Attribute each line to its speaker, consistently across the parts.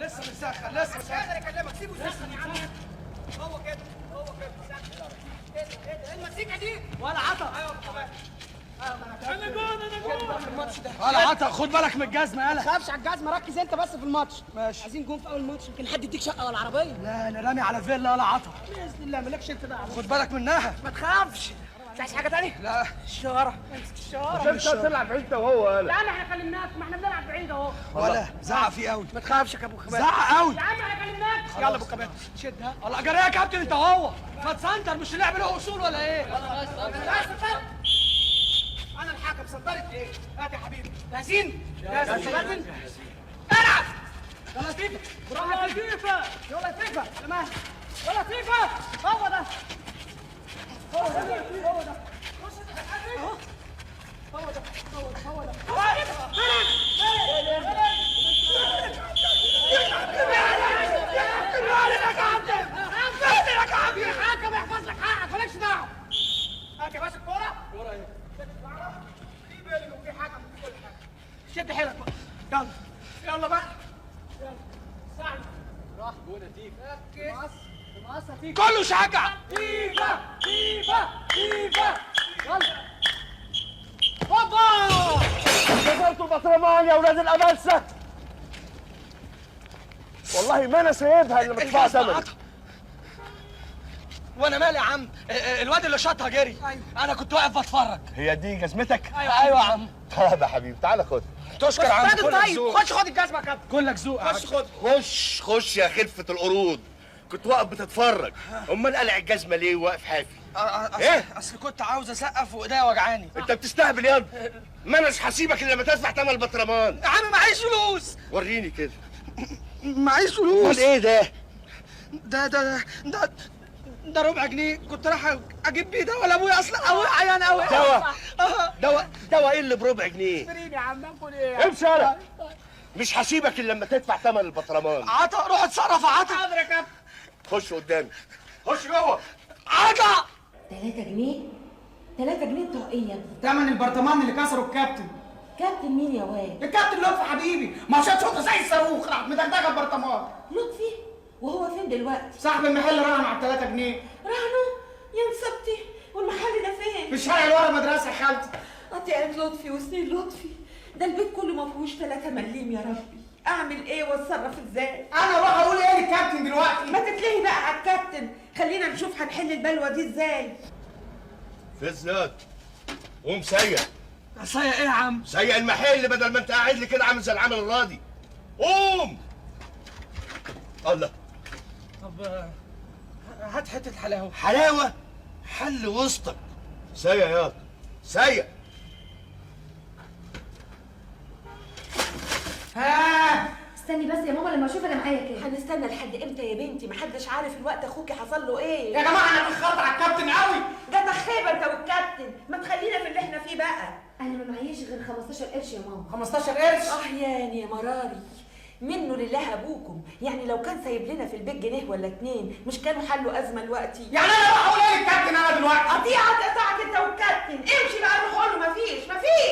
Speaker 1: لسه بنسخن لسه مش قادر اكلمك. سيبه يسخن يا عم. هو كده ايه المزيكا دي؟ ولا عطا. ايوه كمان. انا جون ولا عطا. خد بالك من الجزمه. يالا
Speaker 2: ما تخافش على الجزمه، ركز انت بس في الماتش.
Speaker 1: ماشي.
Speaker 2: عايزين جون في اول ماتش، يمكن حد يديك شقه ولا عربيه.
Speaker 1: لا انا رامي على فيلا ولا عطا.
Speaker 2: باذن الله مالكش انت دعوه.
Speaker 1: خد بالك منها.
Speaker 2: ما تخافش. مش عايز حاجه تاني؟
Speaker 1: لا
Speaker 2: الشاره. امسك الشاره.
Speaker 3: انت بتلعب انت وهو.
Speaker 2: يا عم احنا كلمناك، ما احنا بنلعب بعيد اهو.
Speaker 1: ولا زعق فيه قوي.
Speaker 2: ما تخافش يا ابو خباز.
Speaker 1: زعق قوي.
Speaker 2: يا عم احنا كلمناك.
Speaker 1: يلا ابو كباتن شدها. الله جري يا كابتن انت هو. ما تسنتر، مش اللعب له اصول ولا ايه؟
Speaker 2: انا الحكم. صدرت ايه؟ هات يا حبيبي. جاهزين؟ جاهز يا كابتن؟ العب. يلا لطيفه. يلا لطيفه. يلا لطيفه. تمام. يلا لطيفه. هو ده. هو ده. هو ده. اهو. هو ده. هو ده. الحكم يحفظ لك حقك، مالكش دعوه. هات يا باشا الكوره. كوره ايه؟ في بالي وفي حكم في كل حاجه. شد حيلك بقى. يلا. يلا بقى. يلا. ساعد. راح جوه تيفا. ركز. تيفا.
Speaker 1: كله شجع.
Speaker 2: تيفا. تيفا. تيفا. يلا. هوبا.
Speaker 3: كسرتوا البطرمان يا ولاد الامانسه. والله ما انا سايبها الا مدفوع ثمن.
Speaker 1: وانا مالي يا عم؟ الواد اللي شاطها جري.
Speaker 2: أيوة.
Speaker 1: انا كنت واقف بتفرج.
Speaker 3: هي دي جزمتك؟
Speaker 1: ايوه يا عم.
Speaker 3: طيب يا حبيبي تعالى خد.
Speaker 1: تشكر يا عم.
Speaker 2: راجل
Speaker 1: كلك
Speaker 2: طيب،
Speaker 1: ذوق.
Speaker 2: خش خد الجزمه يا كابتن.
Speaker 1: كلك ذوق.
Speaker 2: خش خد.
Speaker 3: خش يا خلفة القرود. كنت واقف بتتفرج، امال قلع الجزمه ليه واقف حافي؟ إيه؟
Speaker 1: اصل كنت عاوز اسقف وايديا وجعاني.
Speaker 3: انت بتستهبل ياض. ما اناش هسيبك الا لما تدفع ثمن البطرمان.
Speaker 1: يا عم معيش فلوس.
Speaker 3: وريني كده.
Speaker 1: معيش فلوس.
Speaker 3: امال ايه ده؟
Speaker 1: ده ربع جنيه. كنت رايح اجيب بيه دواء لابويا اصلا قوي عيان قوي.
Speaker 3: دواء ايه اللي بربع جنيه؟
Speaker 2: يا عم اكل ايه؟
Speaker 3: امشي يالا. مش هسيبك الا لما تدفع ثمن البطرمان.
Speaker 1: عطا روح اتصرف يا عطا.
Speaker 2: حاضر يا كابتن.
Speaker 3: خش قدامي. خش جوه.
Speaker 1: عطا.
Speaker 4: 3 جنيه؟ 3 جنيه بتوع ايه يا ابني؟
Speaker 2: تمن البرطمان اللي كسره الكابتن.
Speaker 4: كابتن مين يا واد؟
Speaker 2: الكابتن لطفي حبيبي، ما شاط شوطه زي الصاروخ راح مدغدغه البرطمان.
Speaker 4: لطفي؟ وهو فين دلوقتي؟
Speaker 2: صاحب المحل رهن على 3 جنيه.
Speaker 4: رهنه؟ يا نصبتي، والمحل ده فين؟
Speaker 2: في الشارع اللي ورا المدرسه يا خالتي.
Speaker 4: قطيعة لطفي وسنين لطفي، ده البيت كله ما فيهوش 3 مليم يا ربي، اعمل ايه واتصرف ازاي؟
Speaker 2: انا اروح اقول ايه للكابتن دلوقتي؟
Speaker 4: ما تتلهي بقى على الكابتن، خلينا نشوف هنحل البلوه دي ازاي.
Speaker 3: فز ياض. قوم سيء.
Speaker 1: سيء ايه يا عم؟
Speaker 3: سيء المحل بدل ما انت قاعد لي كده عامل زي العمل الراضي. قوم. الله.
Speaker 1: طب هات حته حلاوه.
Speaker 3: حلاوه؟ حل وسطك. سيء ياض. سيء.
Speaker 2: ها
Speaker 5: استني بس يا ماما لما اشوف انا معايا كام.
Speaker 4: هنستنى لحد امتى يا بنتي؟ محدش عارف الوقت اخوكي حصل له ايه.
Speaker 2: يا جماعه انا اتاخرت على الكابتن قوي.
Speaker 4: ده تخيبه انت والكابتن، ما تخلينا في اللي احنا فيه بقى.
Speaker 5: انا ما معيش غير 15 قرش يا ماما.
Speaker 2: 15 قرش؟
Speaker 4: ياني يا مراري، منه لله ابوكم، يعني لو كان سايب لنا في البيت جنيه ولا 2 مش كانوا حلوا ازمه دلوقتي.
Speaker 2: يعني انا اروح اقول ايه للكابتن انا دلوقتي؟
Speaker 4: قطيعه تقطعك انت والكابتن، امشي بقى روح قول له مفيش.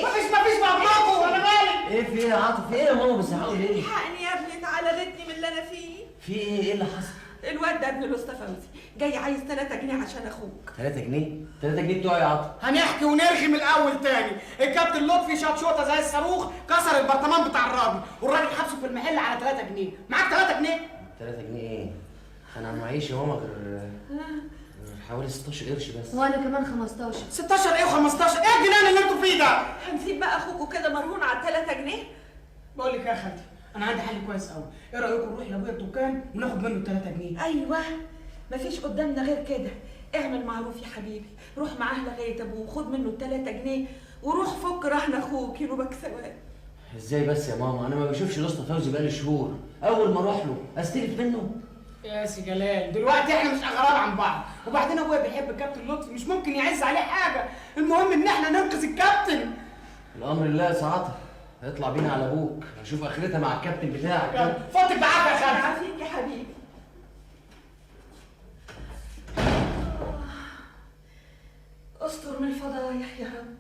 Speaker 2: مفيش مبروك وانا مالي.
Speaker 6: ايه في ايه يا عاطف؟ في ايه يا ماما بتزعقوا ليه؟
Speaker 4: الحقني يا ابني، تعالى غدني من اللي انا فيه.
Speaker 6: في ايه؟ ايه اللي حصل؟
Speaker 4: الواد ده ابن الاستاذ فوزي جاي عايز 3 جنيه عشان اخوك.
Speaker 6: 3 جنيه؟ 3 جنيه بتوعي يا عاطف.
Speaker 2: هنحكي ونرغي من الاول تاني. الكابتن لطفي شاط شوطه زي الصاروخ كسر البرطمان بتاع الراجل، والراجل حبسه في المحل على 3 جنيه. معاك 3 جنيه؟
Speaker 6: 3 جنيه ايه؟ انا معيش يا ماما غير حوالي 16 قرش بس.
Speaker 5: وانا كمان 15.
Speaker 2: 16 ايه و15؟ ايه الجنان اللي انتوا فيه ده؟
Speaker 4: هنسيب بقى اخوكوا كده مرهون على 3 جنيه؟
Speaker 2: بقول لك يا خالتي انا عندي حل كويس قوي. ايه رايكم نروح لابويا الدكان وناخد منه 3 جنيه؟
Speaker 4: ايوه، مفيش قدامنا غير كده. اعمل معروف يا حبيبي، روح معاه لغايه ابوه خد منه 3 جنيه وروح فك رهن اخوك ينوبك ثواب.
Speaker 6: ازاي بس يا ماما؟ انا ما بشوفش الاسطى فوزي بقالي شهور، اول ما اروح له استلف منه.
Speaker 2: يا سي جلال دلوقتي احنا مش اغراب عن بعض، وبعدين ابويا بيحب الكابتن لطفي، مش ممكن يعز عليه حاجه. المهم ان احنا ننقذ الكابتن.
Speaker 6: الامر لله يا سعاطه، اطلع بينا على ابوك نشوف اخرتها مع الكابتن بتاعك.
Speaker 2: يلا فوتك بعافيه يا خالتي.
Speaker 4: عافيك يا حبيبي. استر من الفضايح يا رب.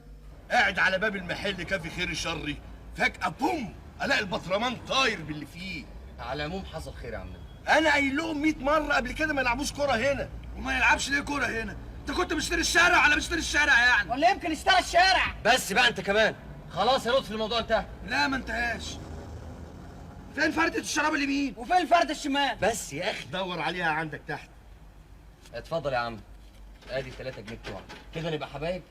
Speaker 3: قاعد على باب المحل كافي خير شري، فجأة بوم الاقي البطرمان طاير باللي فيه.
Speaker 6: على العموم حصل خير يا عمنا.
Speaker 3: انا قايل لهم 100 مره قبل كده ما يلعبوش كوره هنا.
Speaker 2: وما يلعبش ليه كوره هنا؟ انت كنت مشتري الشارع ولا مشتري الشارع يعني؟
Speaker 1: ولا يمكن اشترى الشارع.
Speaker 6: بس بقى انت كمان. خلاص يا لطفي الموضوع انتهى.
Speaker 2: لا ما انتهاش. فين فردة الشراب اليمين؟
Speaker 1: وفين الفرد الشمال؟
Speaker 6: بس يا اخي
Speaker 3: دور عليها عندك تحت.
Speaker 6: اتفضل يا عم. ادي 3 جنيه بتوعك. كده نبقى حبايب.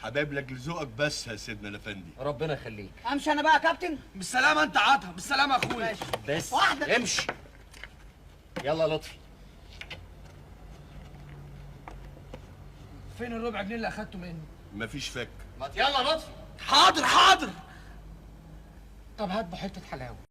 Speaker 3: حبايب لاجل ذوقك بس يا سيدنا الافندي.
Speaker 6: ربنا يخليك.
Speaker 1: امشي انا بقى يا كابتن.
Speaker 2: بالسلامة انت عطا، بالسلامة يا اخويا.
Speaker 1: ماشي.
Speaker 6: بس
Speaker 1: واحدة.
Speaker 6: امشي. يلا يا لطفي.
Speaker 2: فين الربع جنيه اللي اخدته مني؟
Speaker 3: مفيش فك.
Speaker 6: ما يلا يا لطفي.
Speaker 2: حاضر حاضر. طب هات حتة حلاوة.